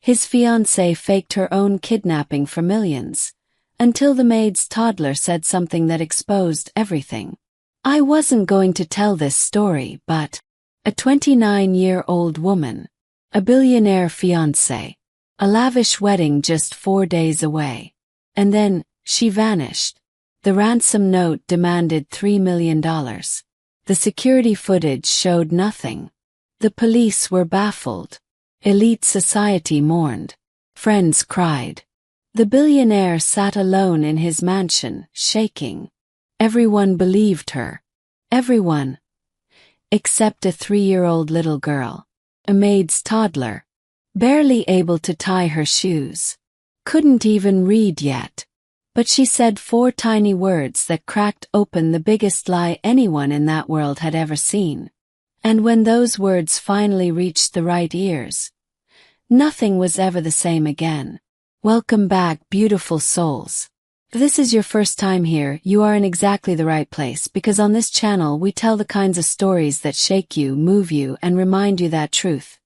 His fiancée faked her own kidnapping for millions, until the maid's toddler said something that exposed everything. I wasn't going to tell this story, but a 29-year-old woman, a billionaire fiancé, a lavish wedding just 4 days away. And then, she vanished. The ransom note demanded $3 million. The security footage showed nothing. The police were baffled. Elite society mourned. Friends cried. The billionaire sat alone in his mansion, shaking. Everyone believed her. Everyone. Except a 3-year-old little girl. A maid's toddler. Barely able to tie her shoes. Couldn't even read yet. But she said 4 tiny words that cracked open the biggest lie anyone in that world had ever seen. And when those words finally reached the right ears, nothing was ever the same again. Welcome back, beautiful souls. If this is your first time here, you are in exactly the right place, because on this channel we tell the kinds of stories that shake you, move you, and remind you that truth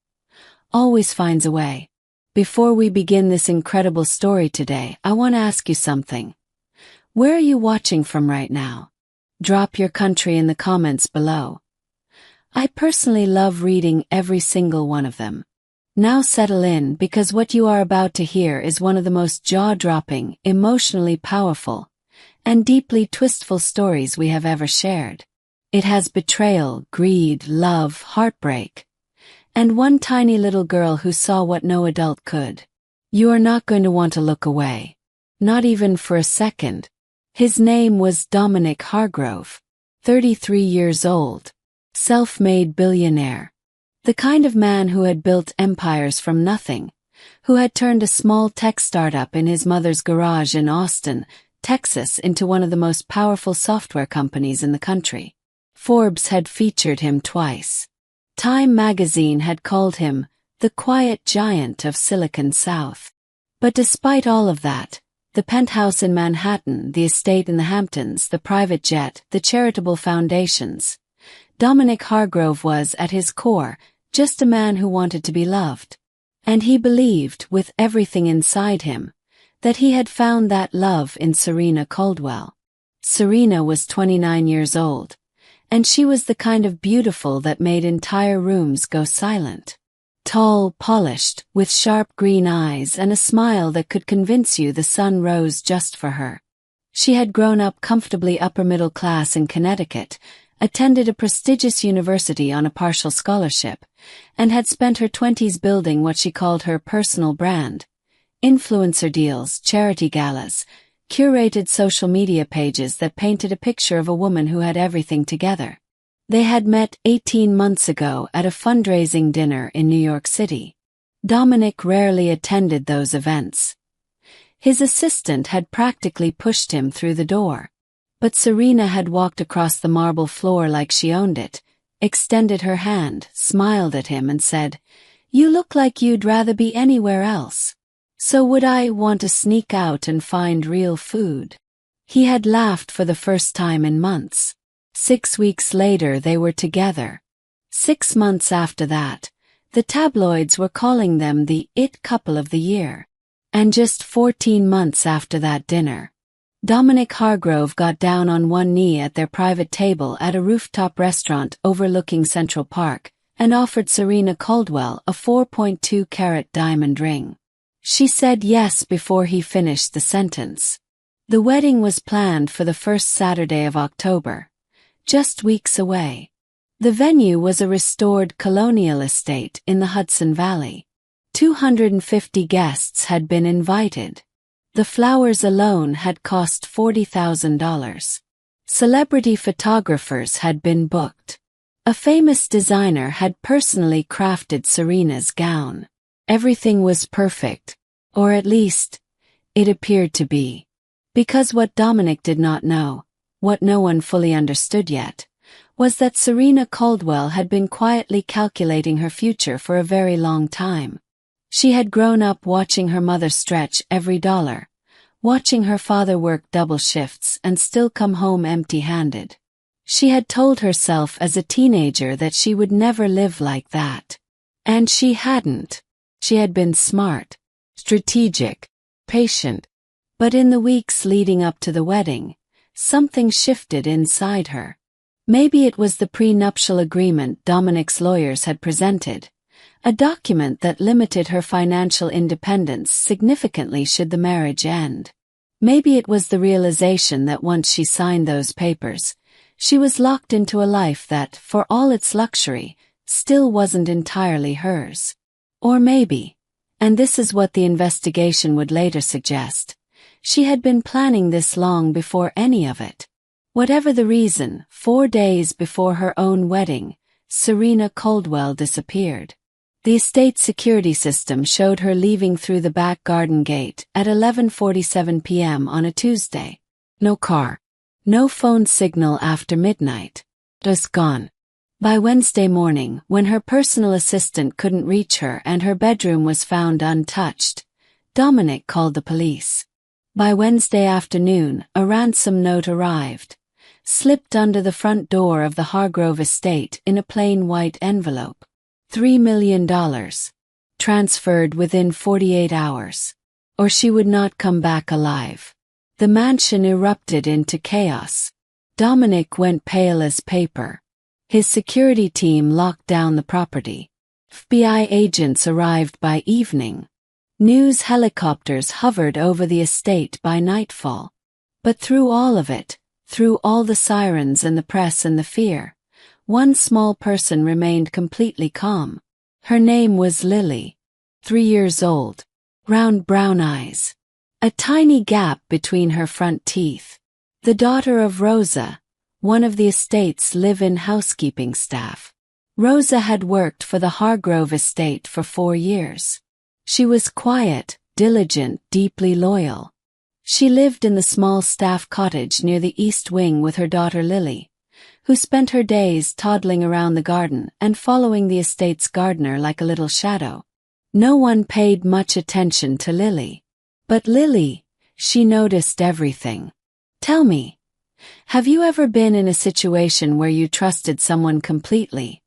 always finds a way. Before we begin this incredible story today, I want to ask you something. Where are you watching from right now? Drop your country in the comments below. I personally love reading every single one of them. Now settle in, because what you are about to hear is one of the most jaw-dropping, emotionally powerful, and deeply twistful stories we have ever shared. It has betrayal, greed, love, heartbreak, and one tiny little girl who saw what no adult could. You are not going to want to look away. Not even for a second. His name was Dominic Hargrove, 33 years old. Self-made billionaire. The kind of man who had built empires from nothing, who had turned a small tech startup in his mother's garage in Austin, Texas into one of the most powerful software companies in the country. Forbes had featured him twice. Time magazine had called him the quiet giant of Silicon South. But despite all of that, the penthouse in Manhattan, the estate in the Hamptons, the private jet, the charitable foundations, Dominic Hargrove was, at his core, just a man who wanted to be loved. And he believed, with everything inside him, that he had found that love in Serena Caldwell. Serena was 29 years old, and she was the kind of beautiful that made entire rooms go silent. Tall, polished, with sharp green eyes and a smile that could convince you the sun rose just for her. She had grown up comfortably upper middle class in Connecticut, attended a prestigious university on a partial scholarship, and had spent her 20s building what she called her personal brand. Influencer deals, charity galas, curated social media pages that painted a picture of a woman who had everything together. They had met 18 months ago at a fundraising dinner in New York City. Dominic rarely attended those events. His assistant had practically pushed him through the door. But Serena had walked across the marble floor like she owned it, extended her hand, smiled at him and said, "You look like you'd rather be anywhere else. So would I want to sneak out and find real food?" He had laughed for the first time in months. 6 weeks later they were together. 6 months after that, the tabloids were calling them the "it couple of the year." And just 14 months after that dinner, Dominic Hargrove got down on one knee at their private table at a rooftop restaurant overlooking Central Park and offered Serena Caldwell a 4.2-carat diamond ring. She said yes before he finished the sentence. The wedding was planned for the first Saturday of October, just weeks away. The venue was a restored colonial estate in the Hudson Valley. 250 guests had been invited. The flowers alone had cost $40,000. Celebrity photographers had been booked. A famous designer had personally crafted Serena's gown. Everything was perfect, or at least, it appeared to be. Because what Dominic did not know, what no one fully understood yet, was that Serena Caldwell had been quietly calculating her future for a very long time. She had grown up watching her mother stretch every dollar, watching her father work double shifts and still come home empty-handed. She had told herself as a teenager that she would never live like that. And she hadn't. She had been smart, strategic, patient. But in the weeks leading up to the wedding, something shifted inside her. Maybe it was the prenuptial agreement Dominic's lawyers had presented, a document that limited her financial independence significantly should the marriage end. Maybe it was the realization that once she signed those papers, she was locked into a life that, for all its luxury, still wasn't entirely hers. Or maybe, and this is what the investigation would later suggest, she had been planning this long before any of it. Whatever the reason, 4 days before her own wedding, Serena Coldwell disappeared. The estate security system showed her leaving through the back garden gate at 11:47 p.m. on a Tuesday. No car. No phone signal after midnight. Just gone. By Wednesday morning, when her personal assistant couldn't reach her and her bedroom was found untouched, Dominic called the police. By Wednesday afternoon, a ransom note arrived, slipped under the front door of the Hargrove estate in a plain white envelope. $3 million. Transferred within 48 hours. Or she would not come back alive. The mansion erupted into chaos. Dominic went pale as paper. His security team locked down the property. FBI agents arrived by evening. News helicopters hovered over the estate by nightfall. But through all of it, through all the sirens and the press and the fear, one small person remained completely calm. Her name was Lily. 3 years old. Round brown eyes. A tiny gap between her front teeth. The daughter of Rosa, one of the estate's live-in housekeeping staff. Rosa had worked for the Hargrove estate for 4 years. She was quiet, diligent, deeply loyal. She lived in the small staff cottage near the east wing with her daughter Lily, who spent her days toddling around the garden and following the estate's gardener like a little shadow. No one paid much attention to Lily. But Lily, she noticed everything. Tell me, have you ever been in a situation where you trusted someone completely,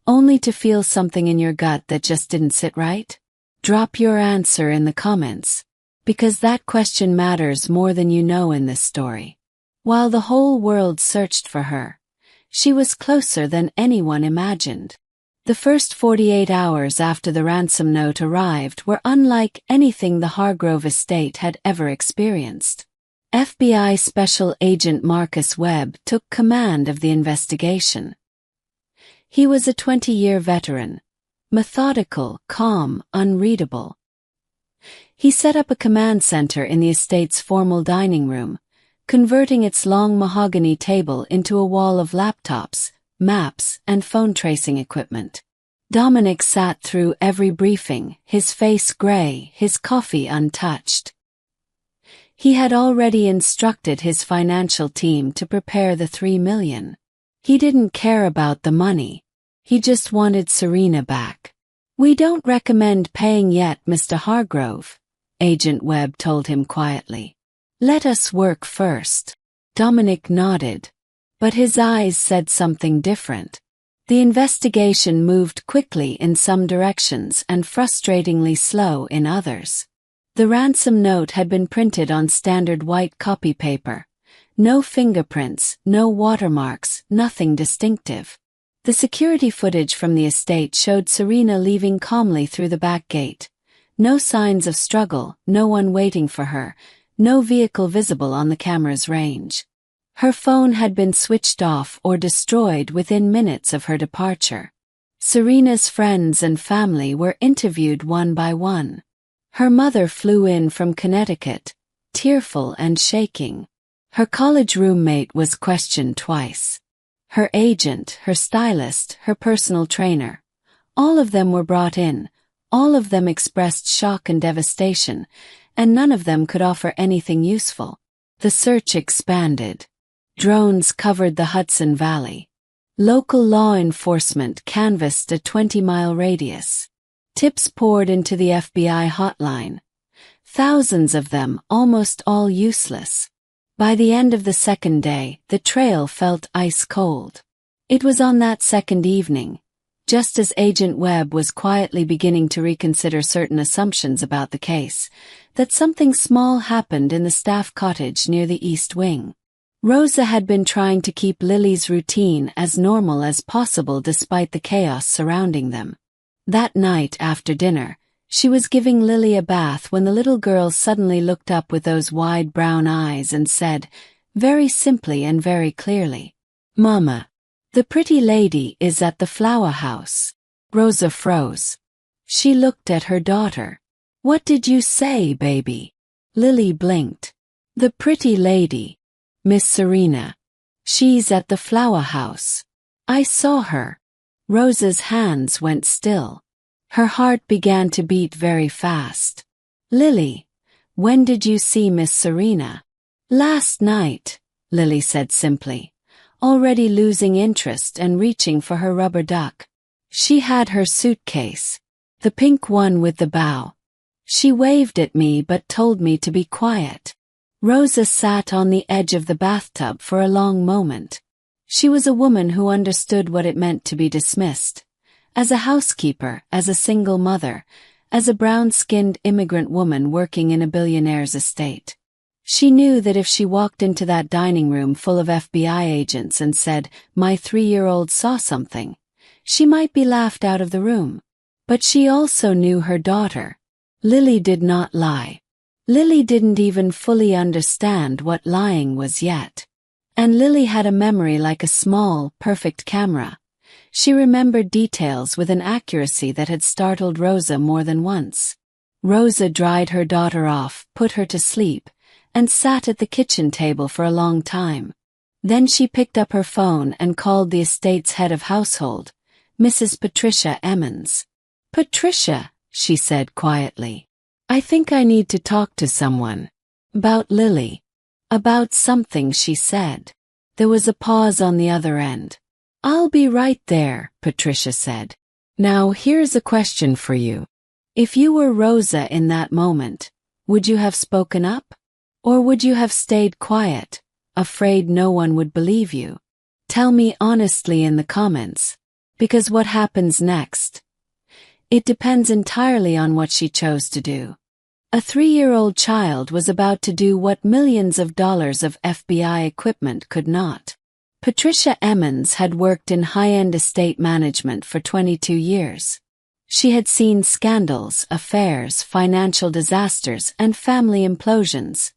only to feel something in your gut that just didn't sit right? Drop your answer in the comments, because that question matters more than you know in this story. While the whole world searched for her, she was closer than anyone imagined. The first 48 hours after the ransom note arrived were unlike anything the Hargrove estate had ever experienced. FBI Special Agent Marcus Webb took command of the investigation. He was a 20-year veteran, methodical, calm, unreadable. He set up a command center in the estate's formal dining room, converting its long mahogany table into a wall of laptops, maps, and phone tracing equipment. Dominic sat through every briefing, his face gray, his coffee untouched. He had already instructed his financial team to prepare the $3 million. He didn't care about the money. He just wanted Serena back. "We don't recommend paying yet, Mr. Hargrove," Agent Webb told him quietly. "Let us work first." Dominic nodded, but his eyes said something different. The investigation moved quickly in some directions and frustratingly slow in others. The ransom note had been printed on standard white copy paper. No fingerprints, no watermarks, nothing distinctive. The security footage from the estate showed Serena leaving calmly through the back gate. No signs of struggle, no one waiting for her, no vehicle visible on the camera's range. Her phone had been switched off or destroyed within minutes of her departure. Serena's friends and family were interviewed one by one. Her mother flew in from Connecticut, tearful and shaking. Her college roommate was questioned twice. Her agent, her stylist, her personal trainer. All of them were brought in. All of them expressed shock and devastation, and none of them could offer anything useful. The search expanded. Drones covered the Hudson Valley. Local law enforcement canvassed a 20-mile radius. Tips poured into the FBI hotline. Thousands of them, almost all useless. By the end of the second day, the trail felt ice cold. It was on that second evening, Just as Agent Webb was quietly beginning to reconsider certain assumptions about the case, that something small happened in the staff cottage near the East Wing. Rosa had been trying to keep Lily's routine as normal as possible despite the chaos surrounding them. That night after dinner, she was giving Lily a bath when the little girl suddenly looked up with those wide brown eyes and said, very simply and very clearly, "Mama, the pretty lady is at the flower house." Rosa froze. She looked at her daughter. "What did you say, baby?" Lily blinked. "The pretty lady. Miss Serena. She's at the flower house. I saw her." Rosa's hands went still. Her heart began to beat very fast. "Lily, when did you see Miss Serena?" "Last night," Lily said simply, already losing interest and reaching for her rubber duck. "She had her suitcase. The pink one with the bow. She waved at me but told me to be quiet." Rosa sat on the edge of the bathtub for a long moment. She was a woman who understood what it meant to be dismissed. As a housekeeper, as a single mother, as a brown-skinned immigrant woman working in a billionaire's estate. She knew that if she walked into that dining room full of FBI agents and said, "My 3-year-old saw something," she might be laughed out of the room. But she also knew her daughter. Lily did not lie. Lily didn't even fully understand what lying was yet. And Lily had a memory like a small, perfect camera. She remembered details with an accuracy that had startled Rosa more than once. Rosa dried her daughter off, put her to sleep, and sat at the kitchen table for a long time. Then she picked up her phone and called the estate's head of household, Mrs. Patricia Emmons. "Patricia," she said quietly, "I think I need to talk to someone. About Lily. About something," she said. There was a pause on the other end. "I'll be right there," Patricia said. "Now here's a question for you. If you were Rosa in that moment, would you have spoken up? Or would you have stayed quiet, afraid no one would believe you? Tell me honestly in the comments. Because what happens next? It depends entirely on what she chose to do. A 3-year-old child was about to do what millions of dollars of FBI equipment could not. Patricia Emmons had worked in high-end estate management for 22 years. She had seen scandals, affairs, financial disasters, and family implosions,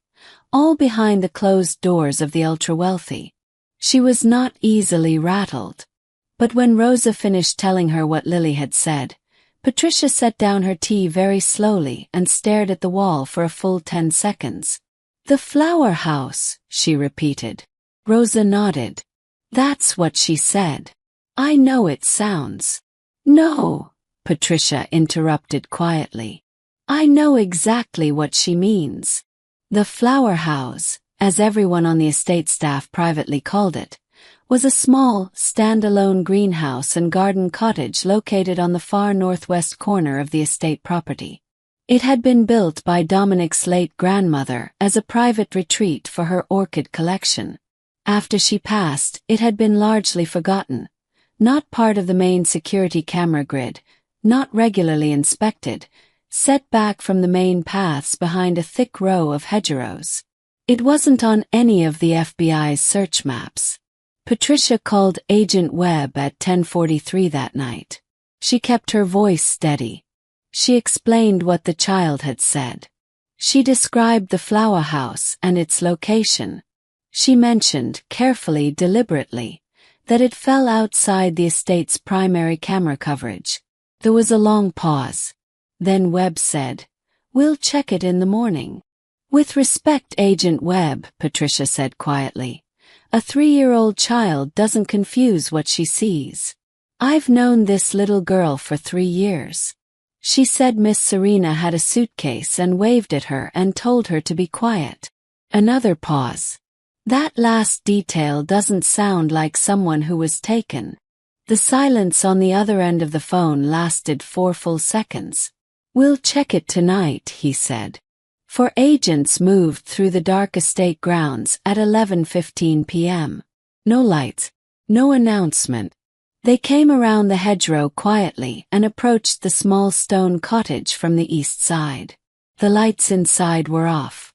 all behind the closed doors of the ultra-wealthy. She was not easily rattled. But when Rosa finished telling her what Lily had said, Patricia set down her tea very slowly and stared at the wall for a full 10 seconds. "The flower house," she repeated. Rosa nodded. "That's what she said. I know it sounds." "No," Patricia interrupted quietly. "I know exactly what she means. The flower house, as everyone on the estate staff privately called it, was a small, stand-alone greenhouse and garden cottage located on the far northwest corner of the estate property. It had been built by Dominic's late grandmother as a private retreat for her orchid collection. After she passed, it had been largely forgotten, not part of the main security camera grid, not regularly inspected, set back from the main paths behind a thick row of hedgerows. It wasn't on any of the FBI's search maps. Patricia called Agent Webb at 10:43 that night. She kept her voice steady. She explained what the child had said. She described the flower house and its location. She mentioned, carefully, deliberately, that it fell outside the estate's primary camera coverage. There was a long pause. Then Webb said, "We'll check it in the morning." "With respect, Agent Webb," Patricia said quietly, "a 3-year-old child doesn't confuse what she sees. I've known this little girl for 3 years. She said Miss Serena had a suitcase and waved at her and told her to be quiet." Another pause. "That last detail doesn't sound like someone who was taken." The silence on the other end of the phone lasted 4 full seconds. "We'll check it tonight," he said. Four agents moved through the dark estate grounds at 11:15 p.m. No lights, no announcement, They came around the hedgerow quietly and approached the small stone cottage from the east side. The lights inside were off,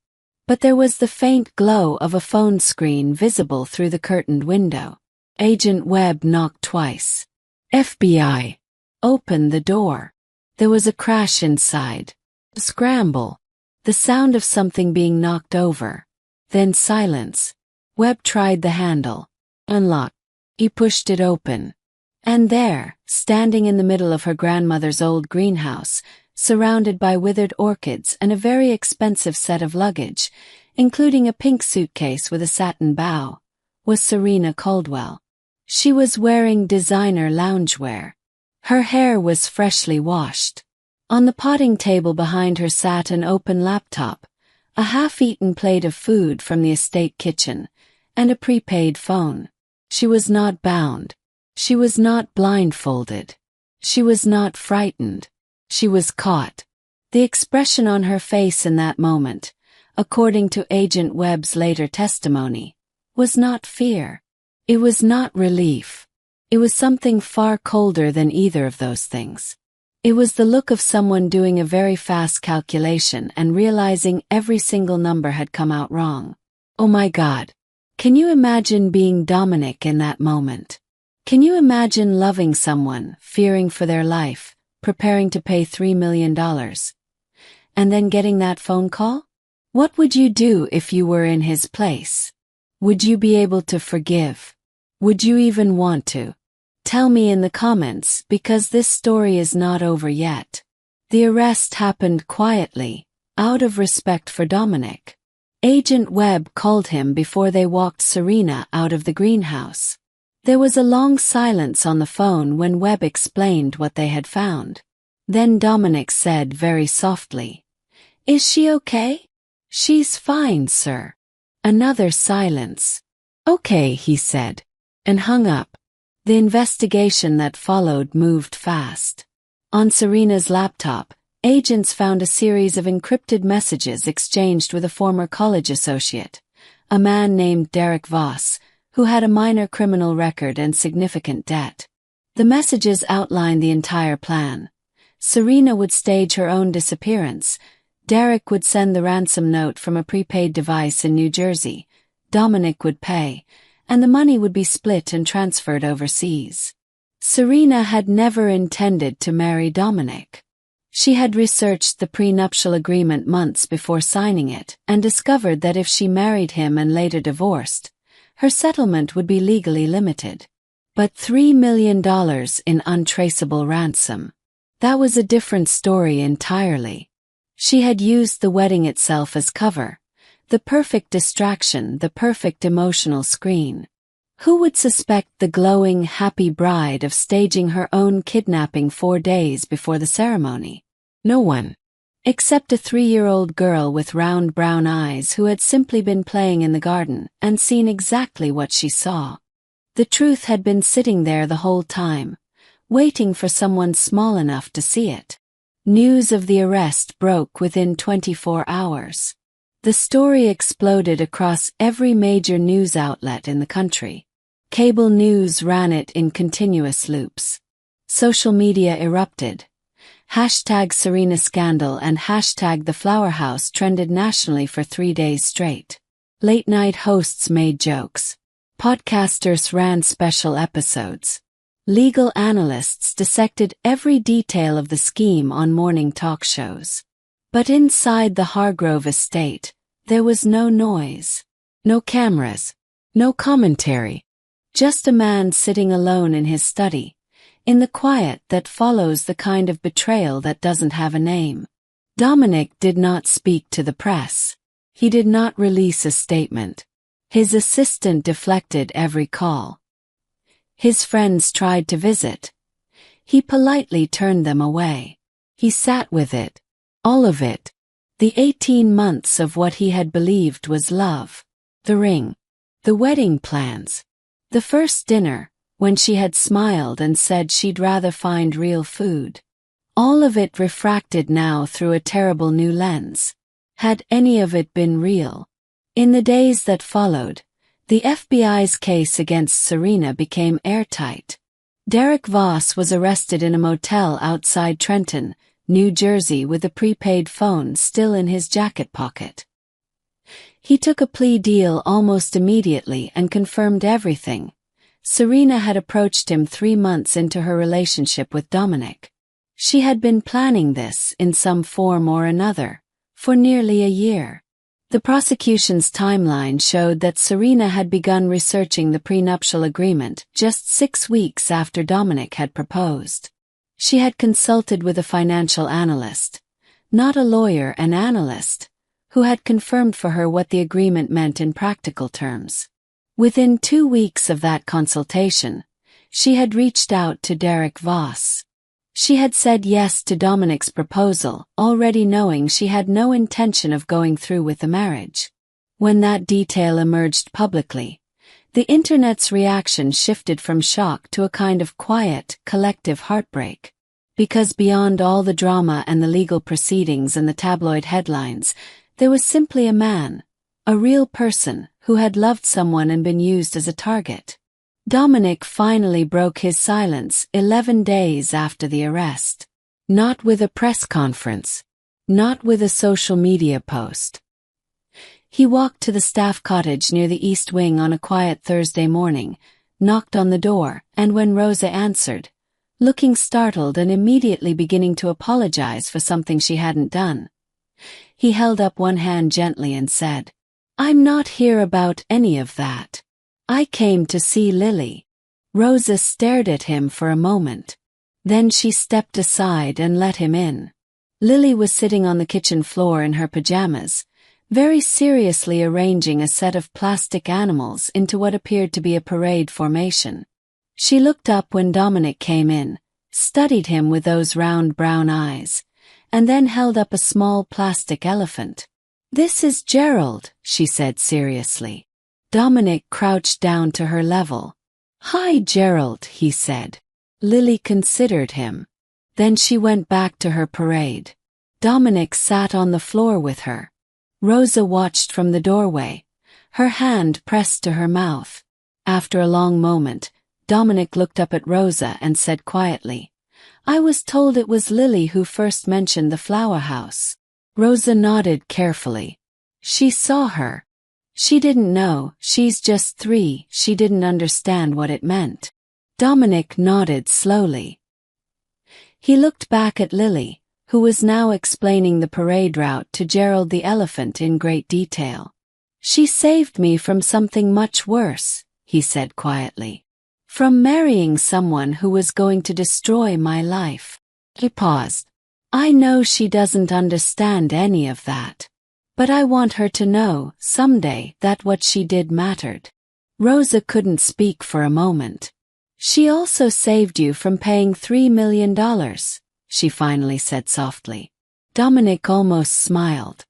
but there was the faint glow of a phone screen visible through the curtained window. Agent Webb knocked twice. FBI. Opened the door. There was a crash inside. A scramble. The sound of something being knocked over. Then silence. Webb tried the handle. Unlock. He pushed it open. And there, standing in the middle of her grandmother's old greenhouse, surrounded by withered orchids and a very expensive set of luggage, including a pink suitcase with a satin bow, was Serena Caldwell. She was wearing designer loungewear. Her hair was freshly washed. On the potting table behind her sat an open laptop, a half-eaten plate of food from the estate kitchen, and a prepaid phone. She was not bound. She was not blindfolded. She was not frightened. She was caught. The expression on her face in that moment, according to Agent Webb's later testimony, was not fear. It was not relief. It was something far colder than either of those things. It was the look of someone doing a very fast calculation and realizing every single number had come out wrong. Oh my God. Can you imagine being Dominic in that moment? Can you imagine loving someone, fearing for their life, preparing to pay $3 million, and then getting that phone call? What would you do if you were in his place? Would you be able to forgive? Would you even want to? Tell me in the comments, because this story is not over yet. The arrest happened quietly, out of respect for Dominic. Agent Webb called him before they walked Serena out of the greenhouse. There was a long silence on the phone when Webb explained what they had found. Then Dominic said very softly, "Is she okay?" "She's fine, sir." Another silence. "Okay," he said, and hung up. The investigation that followed moved fast. On Serena's laptop, agents found a series of encrypted messages exchanged with a former college associate, a man named Derek Voss, who had a minor criminal record and significant debt. The messages outlined the entire plan. Serena would stage her own disappearance. Derek would send the ransom note from a prepaid device in New Jersey. Dominic would pay, and the money would be split and transferred overseas. Serena had never intended to marry Dominic. She had researched the prenuptial agreement months before signing it and discovered that if she married him and later divorced, her settlement would be legally limited. But $3 million in untraceable ransom. That was a different story entirely. She had used the wedding itself as cover, the perfect distraction, the perfect emotional screen. Who would suspect the glowing, happy bride of staging her own kidnapping 4 days before the ceremony? No one. Except a 3-year-old girl with round brown eyes who had simply been playing in the garden and seen exactly what she saw. The truth had been sitting there the whole time, waiting for someone small enough to see it. News of the arrest broke within 24 hours. The story exploded across every major news outlet in the country. Cable news ran it in continuous loops. Social media erupted. Hashtag Serena Scandal and hashtag The Flower House trended nationally for 3 days straight. Late-night hosts made jokes. Podcasters ran special episodes. Legal analysts dissected every detail of the scheme on morning talk shows. But inside the Hargrove estate, there was no noise, no cameras, no commentary. Just a man sitting alone in his study, in the quiet that follows the kind of betrayal that doesn't have a name. Dominic did not speak to the press. He did not release a statement. His assistant deflected every call. His friends tried to visit. He politely turned them away. He sat with it. All of it. The 18 months of what he had believed was love. The ring. The wedding plans. The first dinner, when she had smiled and said she'd rather find real food. All of it refracted now through a terrible new lens. Had any of it been real? In the days that followed, the FBI's case against Serena became airtight. Derek Voss was arrested in a motel outside Trenton, New Jersey, with a prepaid phone still in his jacket pocket. He took a plea deal almost immediately and confirmed everything. Serena had approached him 3 months into her relationship with Dominic. She had been planning this, in some form or another, for nearly a year. The prosecution's timeline showed that Serena had begun researching the prenuptial agreement just 6 weeks after Dominic had proposed. She had consulted with a financial analyst, not a lawyer, an analyst, who had confirmed for her what the agreement meant in practical terms. Within 2 weeks of that consultation, she had reached out to Derek Voss. She had said yes to Dominic's proposal, already knowing she had no intention of going through with the marriage. When that detail emerged publicly, the internet's reaction shifted from shock to a kind of quiet, collective heartbreak. Because beyond all the drama and the legal proceedings and the tabloid headlines, there was simply a man, a real person, who had loved someone and been used as a target. Dominic finally broke his silence 11 days after the arrest. Not with a press conference. Not with a social media post. He walked to the staff cottage near the East Wing on a quiet Thursday morning, knocked on the door, and when Rosa answered, looking startled and immediately beginning to apologize for something she hadn't done, he held up one hand gently and said, "I'm not here about any of that. I came to see Lily." Rosa stared at him for a moment. Then she stepped aside and let him in. Lily was sitting on the kitchen floor in her pajamas, very seriously arranging a set of plastic animals into what appeared to be a parade formation. She looked up when Dominic came in, studied him with those round brown eyes, and then held up a small plastic elephant. "This is Gerald," she said seriously. Dominic crouched down to her level. "Hi, Gerald," he said. Lily considered him. Then she went back to her parade. Dominic sat on the floor with her. Rosa watched from the doorway, her hand pressed to her mouth. After a long moment, Dominic looked up at Rosa and said quietly, "I was told it was Lily who first mentioned the flower house." Rosa nodded carefully. She saw her. She didn't know, she's just 3, she didn't understand what it meant. Dominic nodded slowly. He looked back at Lily, who was now explaining the parade route to Gerald the elephant in great detail. "She saved me from something much worse," he said quietly. "From marrying someone who was going to destroy my life." He paused. "I know she doesn't understand any of that. But I want her to know, someday, that what she did mattered." Rosa couldn't speak for a moment. "She also saved you from paying $3 million, she finally said softly. Dominic almost smiled.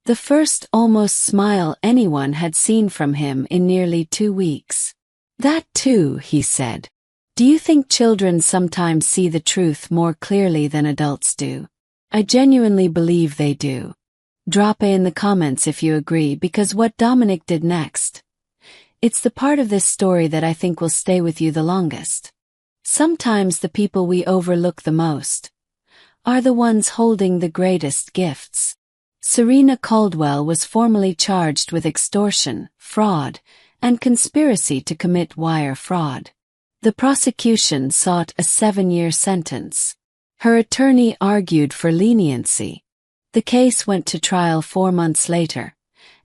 The first almost smile anyone had seen from him in nearly 2 weeks. "That too," he said. "Do you think children sometimes see the truth more clearly than adults do? I genuinely believe they do. Drop a in the comments if you agree, because what Dominic did next, it's the part of this story that I think will stay with you the longest. Sometimes the people we overlook the most are the ones holding the greatest gifts." Serena Caldwell was formally charged with extortion, fraud, and conspiracy to commit wire fraud. The prosecution sought a 7-year sentence. Her attorney argued for leniency. The case went to trial 4 months later,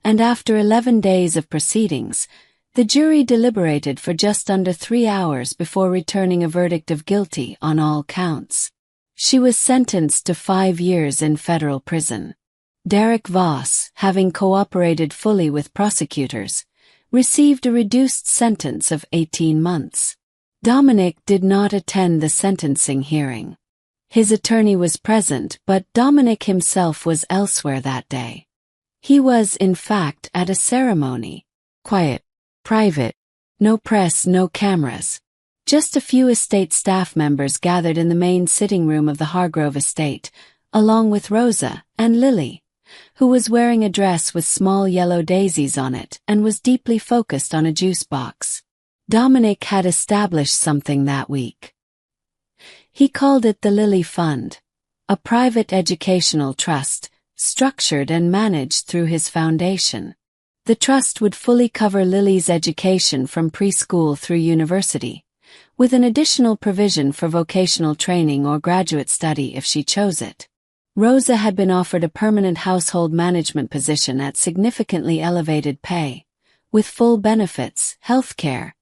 and after 11 days of proceedings, the jury deliberated for just under 3 hours before returning a verdict of guilty on all counts. She was sentenced to 5 years in federal prison. Derek Voss, having cooperated fully with prosecutors, received a reduced sentence of 18 months. Dominic did not attend the sentencing hearing. His attorney was present, but Dominic himself was elsewhere that day. He was, in fact, at a ceremony. Quiet, private, no press, no cameras. Just a few estate staff members gathered in the main sitting room of the Hargrove estate, along with Rosa and Lily, who was wearing a dress with small yellow daisies on it and was deeply focused on a juice box. Dominic had established something that week. He called it the Lily Fund, a private educational trust, structured and managed through his foundation. The trust would fully cover Lily's education from preschool through university, with an additional provision for vocational training or graduate study if she chose it. Rosa had been offered a permanent household management position at significantly elevated pay, with full benefits, health care,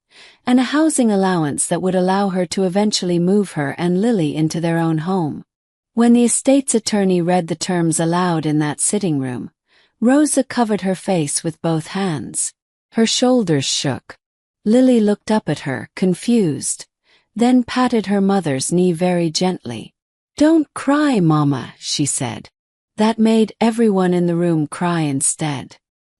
and a housing allowance that would allow her to eventually move her and Lily into their own home. When the estate's attorney read the terms aloud in that sitting room, Rosa covered her face with both hands. Her shoulders shook. Lily looked up at her, confused, then patted her mother's knee very gently. "Don't cry, Mama," she said. That made everyone in the room cry instead.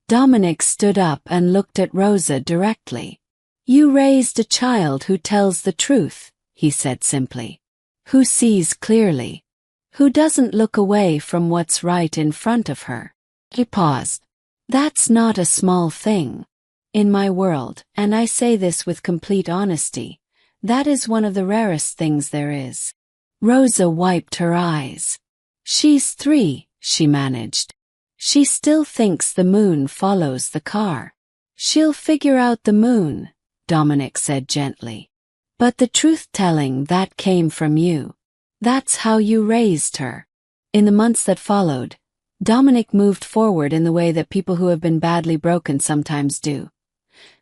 Dominic stood up and looked at Rosa directly. "You raised a child who tells the truth," he said simply. "Who sees clearly. Who doesn't look away from what's right in front of her." He paused. "That's not a small thing. In my world, and I say this with complete honesty, that is one of the rarest things there is." Rosa wiped her eyes. "She's 3, she managed. She still thinks the moon follows the car." "She'll figure out the moon," Dominic said gently. "But the truth-telling, that came from you. That's how you raised her." In the months that followed, Dominic moved forward in the way that people who have been badly broken sometimes do.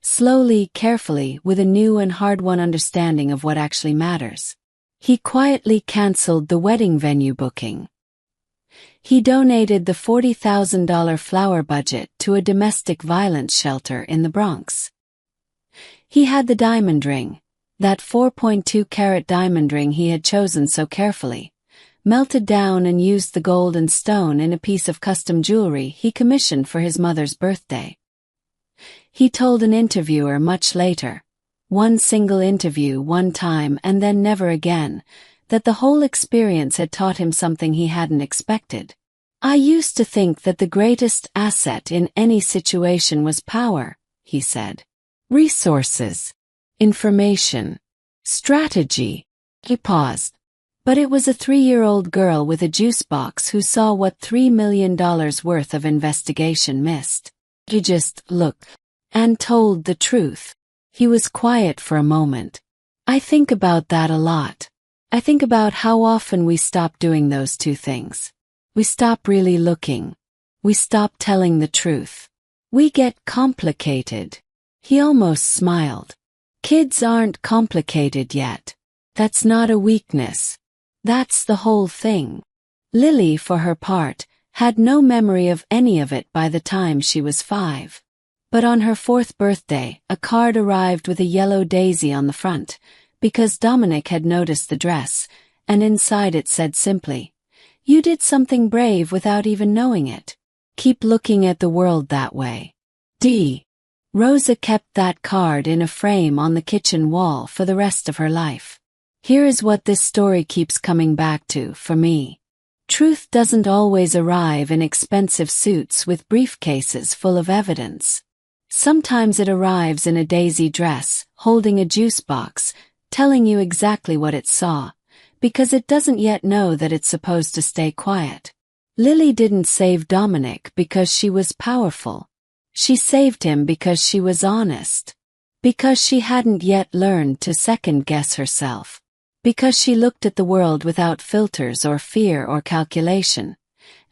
Slowly, carefully, with a new and hard-won understanding of what actually matters. He quietly cancelled the wedding venue booking. He donated the $40,000 flower budget to a domestic violence shelter in the Bronx. He had the diamond ring, that 4.2-carat diamond ring he had chosen so carefully, melted down and used the gold and stone in a piece of custom jewelry he commissioned for his mother's birthday. He told an interviewer much later, one single interview one time and then never again, that the whole experience had taught him something he hadn't expected. "I used to think that the greatest asset in any situation was power," he said. "Resources, information, strategy." He paused. But it was a 3-year-old girl with a juice box who saw what $3 million worth of investigation missed. He just looked and told the truth. He was quiet for a moment. "I think about that a lot. I think about how often we stop doing those two things. We stop really looking. We stop telling the truth. We get complicated." He almost smiled. "Kids aren't complicated yet. That's not a weakness. That's the whole thing." Lily, for her part, had no memory of any of it by the time she was 5. But on her 4th birthday, a card arrived with a yellow daisy on the front, because Dominic had noticed the dress, and inside it said simply, "You did something brave without even knowing it. Keep looking at the world that way. D." Rosa kept that card in a frame on the kitchen wall for the rest of her life. Here is what this story keeps coming back to for me. Truth doesn't always arrive in expensive suits with briefcases full of evidence. Sometimes it arrives in a daisy dress, holding a juice box, telling you exactly what it saw, because it doesn't yet know that it's supposed to stay quiet. Lily didn't save Dominic because she was powerful. She saved him because she was honest. Because she hadn't yet learned to second-guess herself. Because she looked at the world without filters or fear or calculation.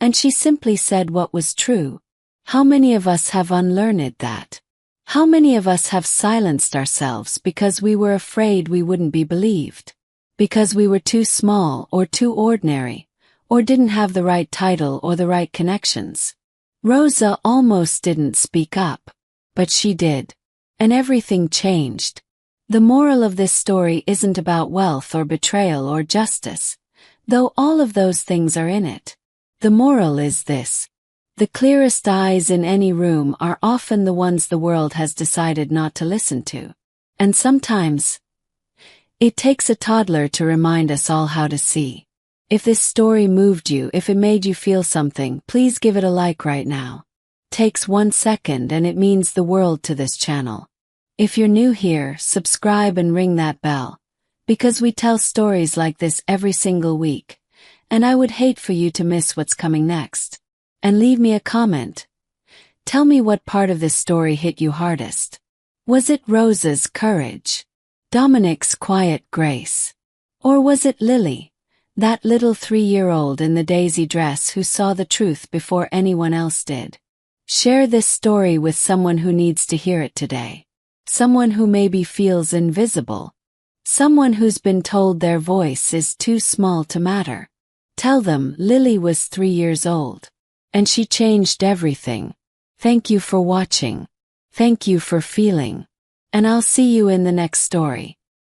And she simply said what was true. How many of us have unlearned that? How many of us have silenced ourselves because we were afraid we wouldn't be believed? Because we were too small or too ordinary, or didn't have the right title or the right connections? Rosa almost didn't speak up, but she did. And everything changed. The moral of this story isn't about wealth or betrayal or justice, though all of those things are in it. The moral is this. The clearest eyes in any room are often the ones the world has decided not to listen to. And sometimes, it takes a toddler to remind us all how to see. If this story moved you, if it made you feel something, please give it a like right now. Takes 1 second and it means the world to this channel. If you're new here, subscribe and ring that bell, because we tell stories like this every single week, and I would hate for you to miss what's coming next. And leave me a comment. Tell me what part of this story hit you hardest. Was it Rose's courage? Dominic's quiet grace? Or was it Lily, that little 3-year-old in the daisy dress who saw the truth before anyone else did? Share this story with someone who needs to hear it today. Someone who maybe feels invisible. Someone who's been told their voice is too small to matter. Tell them Lily was 3 years old. And she changed everything. Thank you for watching. Thank you for feeling. And I'll see you in the next story.